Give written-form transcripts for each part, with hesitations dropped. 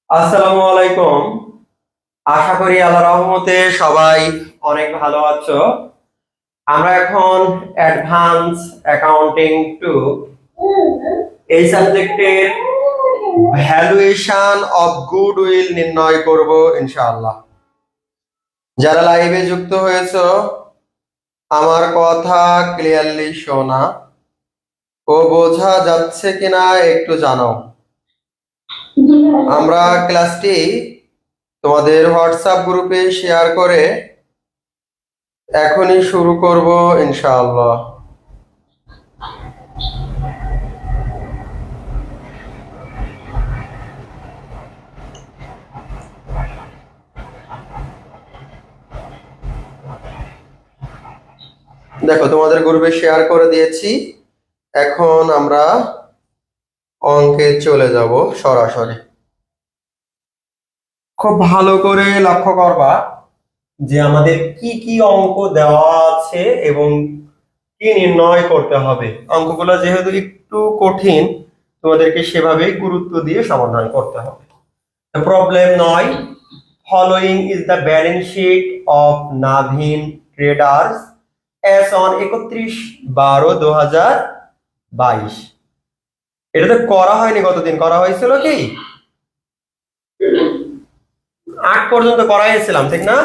আসসালামু আলাইকুম। আশা করি আল্লাহর রহমতে সবাই অনেক ভালো আছো। আমরা এখন অ্যাডভান্স অ্যাকাউন্টিং টু এই সাবজেক্টের ভ্যালুয়েশন অফ গুডউইল নির্ণয় করব ইনশাআল্লাহ। যারা লাইভে যুক্ত হয়েছো, আমার কথা ক্লিয়ারলি শোনা ও বোঝা যাচ্ছে কিনা একটু জানাও। আমরা ক্লাসটি তোমাদের হোয়াটসঅ্যাপ গ্রুপে শেয়ার করে এখনই শুরু করব ইনশাআল্লাহ। দেখো, তোমাদের গ্রুপে শেয়ার করে দিয়েছি। এখন আমরা অঙ্কে চলে যাব সরাসরি। খুব ভালো করে লক্ষ্য করবা যে আমাদের কি কি অঙ্ক দেওয়া আছে এবং কি নির্ণয় করতে হবে। অঙ্কগুলো যেহেতু একটু কঠিন, তোমাদেরকে সেভাবেই গুরুত্ব দিয়ে সমাধান করতে হবে। Problem 9, following is the balance sheet of Naveen traders as on 31/12/2022। এটা তো করা হয়নি, গতদিন করা হয়েছিল কি 8 পর্যন্ত করা হয়েছিলাম, ঠিক না?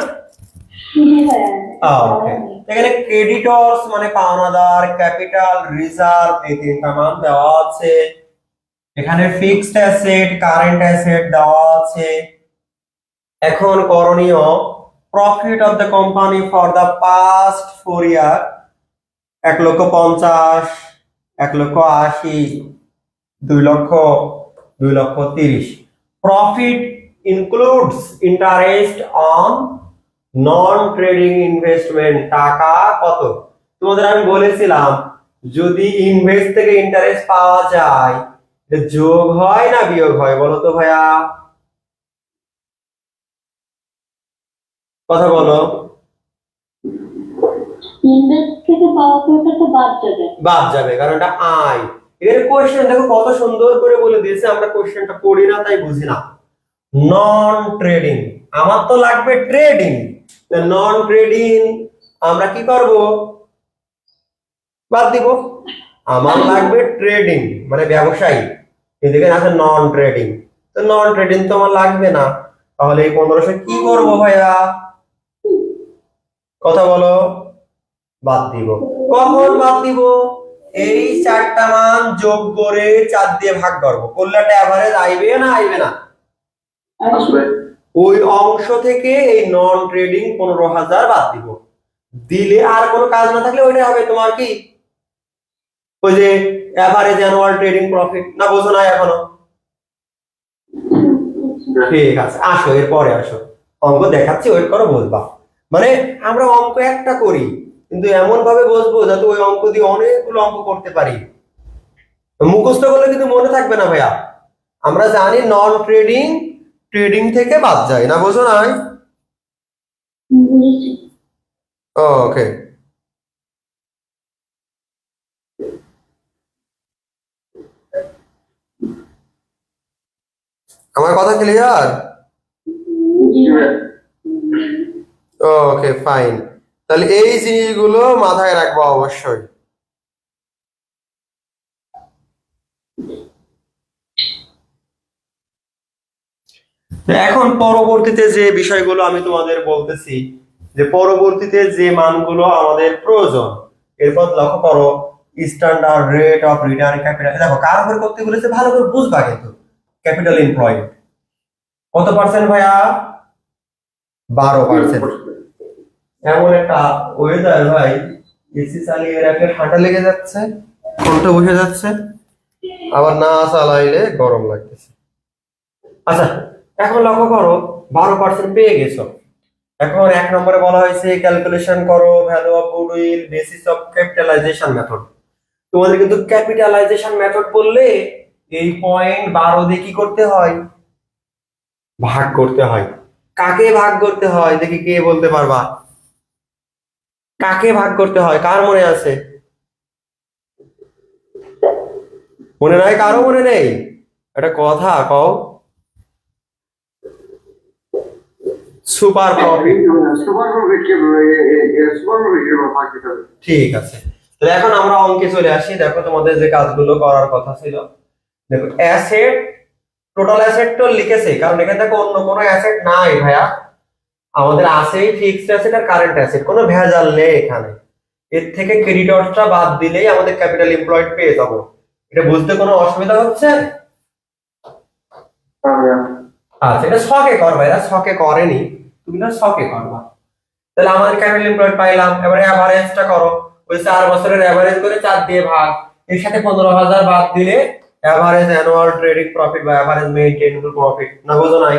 ওকে। এখানে ক্রেডিটরস মানে পাওনাদার, ক্যাপিটাল, রিজার্ভ এই তিনটা মান দেওয়া আছে। এখানে ফিক্সড অ্যাসেট, কারেন্ট অ্যাসেট দেওয়া আছে। এখন করণীয় profit of the company for the past 4 year 1,50,000, 1,80,000, 2,00,000, 2,30,000। Profit includes interest on non trading investment. টাকা কত? তোমাদের আমি বলেছিলাম যদি ইনভেস্ট থেকে ইন্টারেস্ট পাওয়া যায়, যোগ হয় না বিয়োগ হয়? বলো তো ভাইয়া, কথা বলো। ইনভেস্ট থেকে পাওয়া টাকা তো বাদ যাবে, কারণ এটা আয়। এর কোশ্চেন দেখো কত সুন্দর করে বলে দিয়েছে, আমরা কোশ্চেনটা পড়ি না তাই বুঝি না। নন ট্রেডিং, আমার তো লাগবে ট্রেডিং। নন ট্রেডিং আমরা কি করব? বাদ দিব। আমার লাগবে ট্রেডিং মানে ব্যবসায়ী, কিন্তু এখানে আছে নন ট্রেডিং। তো নন ট্রেডিং তো আমার লাগবে না, তাহলে এই 1500 কি করব ভাইয়া? কথা বলো। বাদ দিব। কখন বাদ দিব? এই চারটা মান যোগ করে 4 দিয়ে ভাগ করব, করলে একটা এভারেজ আইবে না আইবে না? আসবে। ওই অংশ থেকে এই নন ট্রেডিং 15,000 বাদ দিব। দিলে আর কোনো কাজ না থাকলে ওইটা হবে তোমার কি, ওই যে এভারেজ অ্যানুয়াল ট্রেডিং প্রফিট। না বোঝো না এখনো? ঠিক আছে, আসো এরপরে আসো, অঙ্ক দেখাচ্ছি, ওয়েট করো, বুঝবা। মানে আমরা অঙ্ক একটা করি, কিন্তু এমন ভাবে বসবো যাতে ওই অঙ্ক দিয়ে অনেকগুলো অঙ্ক করতে পারি। মুখস্থ করলে কিন্তু মনে থাকবে না ভাইয়া। আমরা জানি নন ট্রেডিং ট্রেডিং থেকে বাদ যায় না, বোঝো না? ওকে, আমার কথা ক্লিয়ার? Okay fine. তাহলে এই জিনিসগুলো মাথায় রাখবো অবশ্যই। এখন পরবর্তীতে যে বিষয়গুলো আমি তোমাদের বলতেছি, যে পরবর্তীতে যে মানগুলো আমাদের প্রয়োজন, এরপর লক্ষ্য করো standard rate of return capital. দেখো কার উপর করতে বলেছে ভালো করে বুঝবা, কিন্তু ক্যাপিটাল এমপ্লয়েড কত পার্সেন্ট ভাইয়া? 12%। এমন একটা ওয়েদার ভাই, এসি চালিয়ে রাখলে ঠান্ডা লেগে যাচ্ছে, কণ্ঠ বসে যাচ্ছে, আবার না চালাইলে গরম লাগতেছে। আচ্ছা, এখন লক্ষ্য করো 12% পেয়ে গেছো। এখন 1 নম্বরে বলা হয়েছে ক্যালকুলেশন করো value of goodwill basis of capitalization method. তোমাদের কিন্তু ক্যাপিটালাইজেশন মেথড বললে এই পয়েন্ট 12 দিয়ে কি করতে হয়? ভাগ করতে হয়। কাকে ভাগ করতে হয় দেখি, কে বলতে পারবা? কাকে ভাগ করতে হয়, কার মনে আছে? মনে নাই? কারো মনে নেই? এটা কথা কও। Super profit. ঠিক আছে, তাহলে এখন আমরা অঙ্কে চলে আসি। দেখো তোমাদের যে কাজগুলো করার কথা ছিল, দেখো অ্যাসেট, টোটাল অ্যাসেট তো লিখেছে, কারণ এখানে দেখো অন্য কোনো অ্যাসেট নাই ভাইয়া, আমাদের আছেই ফিক্সড অ্যাসেট আর কারেন্ট অ্যাসেট, কোনো ভেজাল নেই এখানে। এর থেকে ক্রেডিটরটা বাদ দিলেই আমাদের ক্যাপিটাল এমপ্লয়েড পেয়ে যাবো। এটা বুঝতে কোনো অসুবিধা হচ্ছে? আচ্ছা, এটা শখে কর ভাইয়া, শখে করেনি, তুমি না শখে করবা। তাহলে আমাদের ক্যাপিটাল এমপ্লয়েড পাইলাম, এবারে এভারেজটা করো। ওই 4 বছরের এভারেজ করে 4 দিয়ে ভাগ, এর সাথে 15,000 বাদ দিলে এভারেজ অ্যানুয়াল ট্রেডিং প্রফিট বা এভারেজ মেইনটেনেবল প্রফিট না, বোঝো নাই?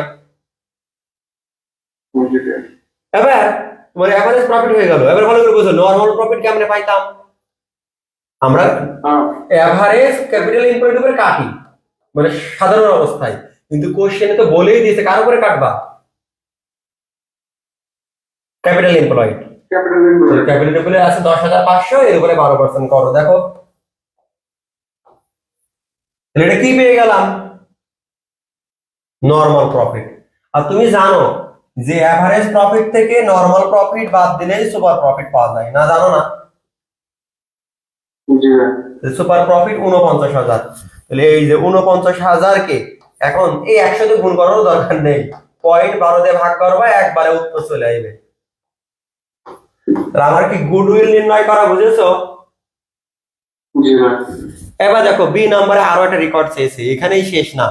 এবার তোমার এভারেজ প্রফিট হয়ে গেল। এবার ভালো করে বুঝো নরমাল প্রফিট কেমনে পাইতাম আমরা। এভারেজ ক্যাপিটাল এমপ্লয়েড উপরে কাটি, মানে সাধারণ অবস্থায়, কিন্তু কোশ্চেনে তো বলেই দিয়েছে কার উপরে কাটবা, ক্যাপিটাল এমপ্লয়েড। ক্যাপিটাল এমপ্লয়েড আছে 10,500, এর উপরে 12% করো। দেখো এটা কি পেয়ে গেলাম, নরমাল প্রফিট। আর তুমি জানো যে এভারেজ প্রফিট থেকে নরমাল প্রফিট বাদ দিলেই সুপার প্রফিট পাওয়া যায়, না জানো না? Super profit 49,000। তাহলে এই যে 49,000 কে এখন এই 100 দিয়ে গুণ করার দরকার নেই, 0.12 দিয়ে ভাগ করবা, একবারে উত্তর চলে আসবে। তাহলে আমার কি গুডউইল নির্ণয় করা বুঝেছো? এবার দেখো বি নাম্বারে আরো একটা রেকর্ড চেয়েছে, এখানেই শেষ না।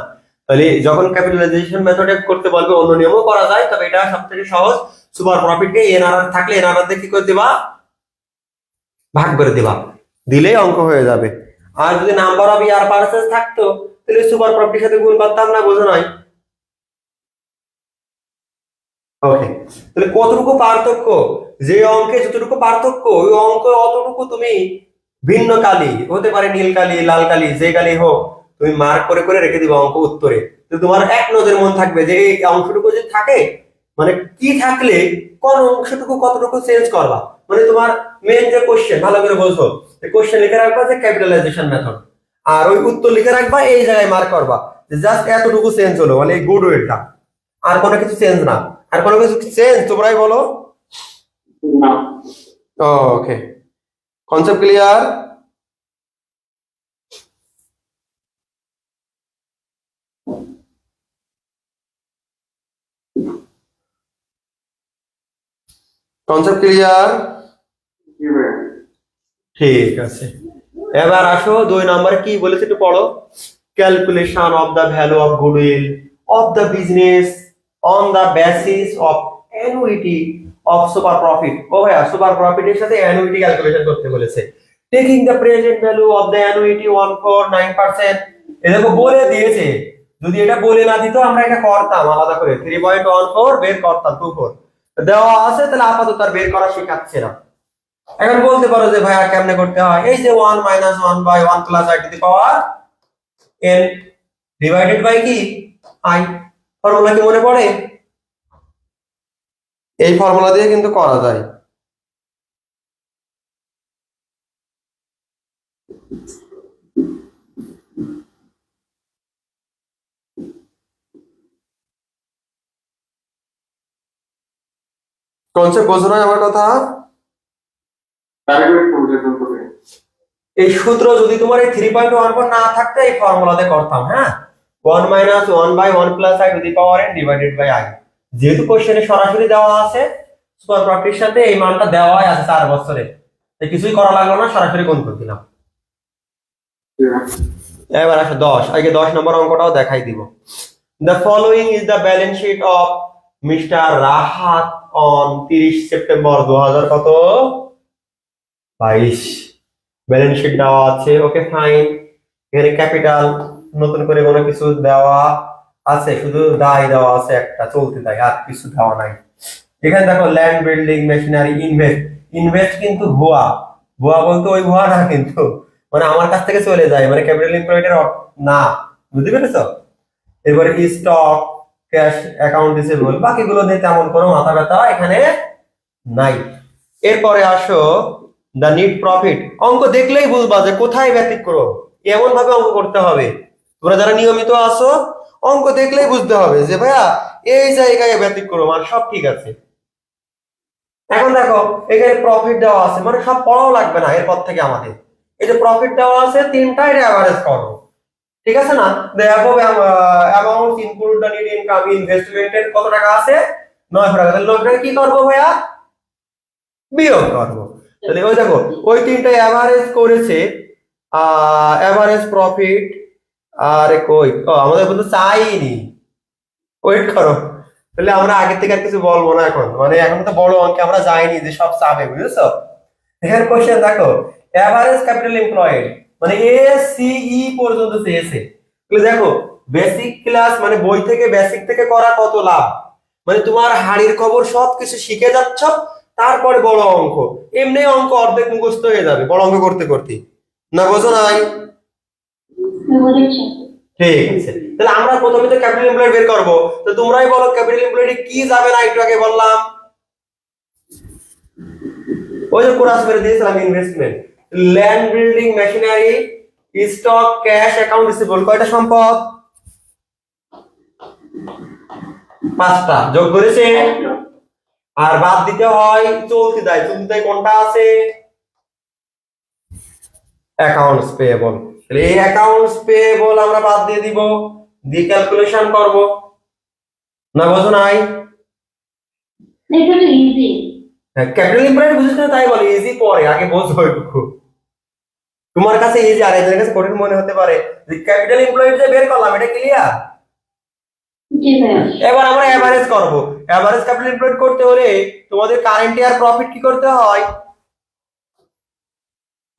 তাহলে যখন ক্যাপিটালাইজেশন মেথডে করতে বলবে অন্য নিয়মও করা যায়, তবে এটা সবথেকে সহজ। সুপার প্রফিটকে এনআরআর থাকলে এনআরআর দিয়ে কি করে দিবা, ভাগ করে দিবা, দিলেই অঙ্ক হয়ে যাবে। আর যদি নাম্বার অফ ইয়ার পারচেজ থাকতো তাহলে সুপার প্রফিটের সাথে গুণ করতাম না, বোঝো নাই? ওকে, তাহলে কতটুকু পার্থক্য, যে অঙ্কে যতটুকু পার্থক্য ওই অঙ্ক অতটুকু তুমি ভিন্ন কালি, হতে পারে নীল কালি, লাল কালি, যে কালি হোক, তুমি মার্ক করে করে রেখে দিবা অঙ্ক উত্তরে। তো তোমার এক নজর মন থাকবে যে এই অংশটুকু যদি থাকে, মানে কি থাকলে কোন অংশটুকু কতটুকু চেঞ্জ করবা। মানে তোমার মেন যে কোশ্চেন, ভালো করে বলছো, এই কোশ্চেন লিখে রাখবা যে ক্যাপিটালাইজেশন মেথড, আর ওই উত্তর লিখে রাখবা, এই জায়গায় মার্ক করবা যে জাস্ট এতটুকু চেঞ্জ হলো, মানে এই গুড ওয়েটা, আর কোনো কিছু চেঞ্জ না। আর কোনো কিছু চেঞ্জ তোমরাই বলো। ওকে, কনসেপ্ট ক্লিয়ার? Concept clear? ঠিক আছে, এবার আসো 2 নম্বরে কি বলেছে একটু পড়ো। Calculation of the value of goodwill of the business on the basis of annuity of super profit. ও ভাইয়া, সুপার প্রফিটের সাথে অ্যানুইটি ক্যালকুলেশন করতে বলেছে। Taking the present value of the annuity 149%। এদেরকে বলে দিয়েছে, যদি এটা বলে না দিত আমরা এটা করতাম আলাদা করে, 3.14 বের করতাম, 24 দেওয়া আছে, তাহলে আপাতত আর বের করা শেখাচ্ছে না। এখন বলতে পারো যে ভাইয়া কেমনে করতে হয়, এই যে 1 - 1 / 1 + i to the power n divided by কি i। ফর্মুলা কি মনে পড়ে? এই ফর্মুলা দিয়ে কিন্তু করা যায়। কনসেপ্ট বোঝো না আমার কথা? এই সূত্র যদি তোমার এই 3.14 না থাকতো এই ফর্মুলাতে করতাম। হ্যাঁ, 1 - 1 / 1 + i to the power n divided by i। যেহেতু কোশ্চেনে সরাসরি দেওয়া আছে, সুপার প্রফিটের সাথে এই মানটা দেওয়াই আছে 4 বছরে, তাই কিছুই করা লাগলো না, সরাসরি গুণ করে দিলাম। এবার আসো 10, আগে 10 নম্বর অঙ্কটাও দেখাই দিব। The following is the balance sheet of Mr. Rahat on 30 September 2000 কত 22। ব্যালেন্স শিট দেওয়া আছে, ওকে ফাইন। এখানে ক্যাপিটাল নতুন করে কোনো কিছু দেওয়া আছে, শুধু দায় দেওয়া আছে একটা, চলতে দায়, আর কিছু দেওয়া নাই। এখানে দেখো land, building, machinery, invest. Invest কিন্তু ভুয়া, ভুয়া বলতে ওই ভুয়া না, কিন্তু মানে আমার কাছ থেকে চলে যায়, মানে ক্যাপিটাল এমপ্লয়েডের না, বুঝতে পেরেছো? এবারে স্টক, ক্যাশ, অ্যাকাউন্ট রিসিভেবল, বাকিগুলো নিয়ে তেমন কোনো মাথা ব্যথা এখানে নাই। এরপরে আসো দ্য নেট প্রফিট। অঙ্ক দেখলেই বুঝবা যে কোথায় ব্যতিক্রম, এমন ভাবে অঙ্ক করতে হবে তোমরা যারা নিয়মিত আছো অঙ্ক দেখলেই বুঝতে হবে যে ভাইয়া এই জায়গায় ব্যতিক্রম আর সব ঠিক আছে। এখন দেখো এখানে প্রফিট দেওয়া আছে, মানে সব পড়াও লাগবে না এরপর থেকে আমাদের। এই যে প্রফিট দেওয়া আছে তিনটা, এটা অ্যাভারেজ করো, ঠিক আছে না? the above amount include the net income investment কত টাকা আছে? 900 টাকা। তাহলে 900 টাকা কি করবো ভাইয়া? বিয়োগ করবো। তাহলে ওই দেখো ওই তিনটা অ্যাভারেজ করেছে, অ্যাভারেজ প্রফিট। আরে কই আমাদের কিন্তু চাইনি, ওয়েট করো। তাহলে আমরা আগে থেকে আর কিছু বলবো না এখন, মানে এখন তো বড় অঙ্কে আমরা যাইনি যে সব চাবে, বুঝেছো? এখানে কোশ্চেন দেখো অ্যাভারেজ ক্যাপিটাল এমপ্লয়েড, মানে এ সি ই পর্যন্ত চেয়েছে। তাহলে দেখো বেসিক ক্লাস মানে বই থেকে বেসিক থেকে করা কত লাভ, মানে তোমার হাড়ির খবর সবকিছু শিখে যাচ্ছ, তারপরে বড় অঙ্ক। এমনি অঙ্ক অর্ধেক মুখস্থ হয়ে যাবে বড় অঙ্ক করতে করতে, না বোঝো নাই? বুঝেছি। ঠিক আছে, তাহলে আমরা প্রথমে তো ক্যাপিটাল এমপ্লয়েড বের করবো। তো তোমরাই বলো ক্যাপিটাল এমপ্লয়েড কি যাবে না, একটু আগে বললাম ওই যে কোরাস মেরে দিয়েছিলাম investment, land, building, machinery, stock, cash, account receivable. কয়টা সম্পদ? 5টা যোগ করেছে, আর বাদ দিতে হয় চলতি দায়। চলতি দায় কোনটা আছে? Accounts payable. তাহলে এই অ্যাকাউন্টস পেয়েবল আমরা বাদ দিয়ে দিব, দিয়ে ক্যালকুলেশন করব, না বোঝো নাই? এটা তো ইজি। হ্যাঁ, ক্যাপিটাল এমপ্লয়েড বুঝিস না তাই বলে ইজি, পরে আগে বোঝো একটু। তোমার কাছে ইজি আর এদের কাছে কঠিন মনে হতে পারে। যে ক্যাপিটাল এমপ্লয়েড যে বের করলাম এটা ক্লিয়ার। জি ভাইয়া। এবার আমরা এভারেজ করব। এভারেজ ক্যাপিটাল এমপ্লয়েড করতে হলে তোমাদের কারেন্ট ইয়ার প্রফিট কি করতে হয়?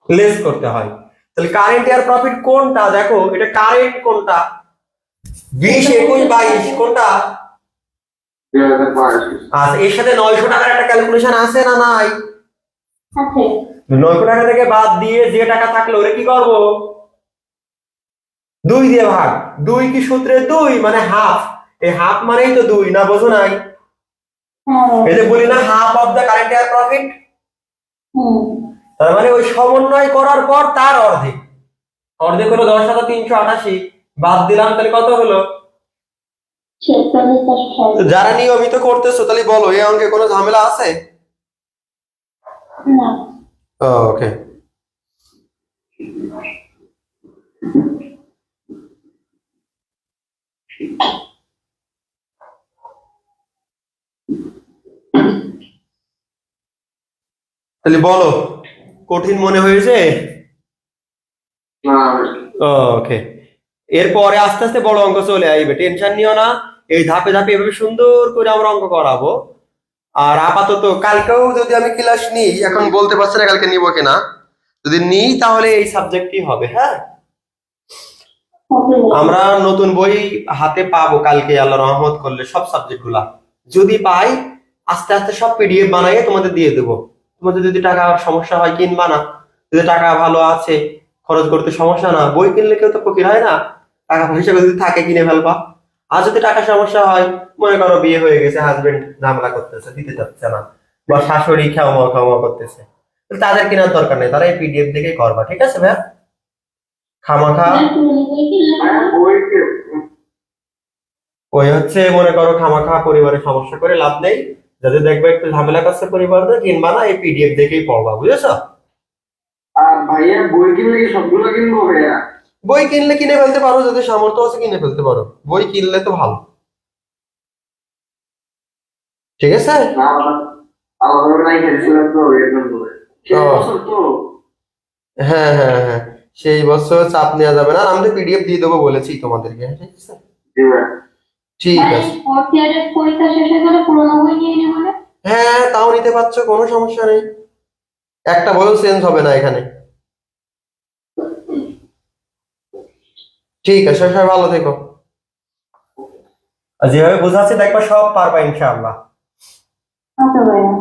লেস করতে হয়। তাহলে কারেন্ট ইয়ার প্রফিট কোনটা? দেখো এটা কারেন্ট কোনটা? 20, 21, 22 কোনটা? আচ্ছা, এর সাথে 900 টাকার একটা ক্যালকুলেশন আছে না নাই? আছে। 900 টাকা থেকে বাদ দিয়ে যে টাকা থাকলো ওরে কি করব? 2 দিয়ে ভাগ। 2 কি সূত্রে 2 মানে হাফ, এই হাফ মানেই তো 2, না বোঝো নাই? হ্যাঁ। এই যে বলি না half of the current year profit, তার মানে ওই সমন্বয় করার পর তার অর্ধেক। অর্ধেক হলো 10,388, বাদ দিলাম তাহলে কত হলো? 46,460। যারা নিয়মিত করতেছো তাহলে বলো এই অঙ্কে কোনো ঝামেলা আছে? না। ওকে। তাহলে বলো কঠিন মনে হয়েছে? ওকে, এরপরে আস্তে আস্তে বড় অঙ্ক চলে আসবে, টেনশন নিও না। এই ধাপে ধাপে এভাবে সুন্দর করে আমরা অঙ্ক করাবো। আর আপাতত কালকেও যদি আমি ক্লাস নিই, এখন বলতে পারছি না কালকে নিব কিনা, যদি নিই তাহলে এই সাবজেক্টই হবে। হ্যাঁ, আমরা নতুন বই হাতে পাবো কালকে আল্লাহ রহমত করলে, সব সাবজেক্ট গুলা যদি পাই আস্তে আস্তে সব পিডিএফ বানাইয়ে তোমাদের দিয়ে দেবো। তোমাদের যদি টাকা সমস্যা হয় কিনবা না, যদি টাকা ভালো আছে খরচ করতে সমস্যা না, বই কিনলে কেউ তো ফকির হয় না, টাকা পয়সা যদি থাকে কিনে ফেলবা। আর যদি টাকা সমস্যা হয়, মনে করো বিয়ে হয়ে গেছে, হাজবেন্ড ঝামেলা করতেছে, দিতে চাচ্ছে না, বা শাশুড়ি খাওয়া খাওয়া করতেছে, তাদের কেনার দরকার নেই, তারা এই পিডিএফ দেখে করবা। ঠিক আছে ভাই? খামাখা ওই হচ্ছে মনে করো খামাখা পরিবারের সমস্যা করে লাভ নেই, যাদের দেখবে একটু ঝামেলা করছে পরিবারদের, কিনবা না, এই পিডিএফ দেখেই পড়বা, বুঝেছো? আর ভাইয়া বই কিনলে কি সবগুলো কিনবো ভাইয়া? বই কিনলে কিনে ফেলতে পারো, যদি সামর্থ্য আছে কিনে ফেলতে পারো, বই কিনলে তো ভালো। ঠিক আছে? না আমার নাই খেলছিলাম তো এরকম করে। সেই বছর তো হ্যাঁ হ্যাঁ হ্যাঁ, সেই বছর চাপ নেওয়া যাবে না, আর আমি তো পিডিএফ দিয়ে দেবো বলেছি তোমাদেরকে। ঠিক আছে, জি ভাই। ঠিক আছে। ফোর্থ ইয়ারের পরীক্ষা শেষ হয়ে গেলে পুরোনো বই নিয়ে নেবো না? হ্যাঁ, তাও নিতে পারছো, কোনো সমস্যা নেই, একটা বইও চেঞ্জ হবে না এখানে। ঠিক আছে, সবাই ভালো থেকো। আর যেভাবে বোঝাচ্ছি দেখবা সব পারবা ইনশাআল্লাহ। আচ্ছা ভাইয়া।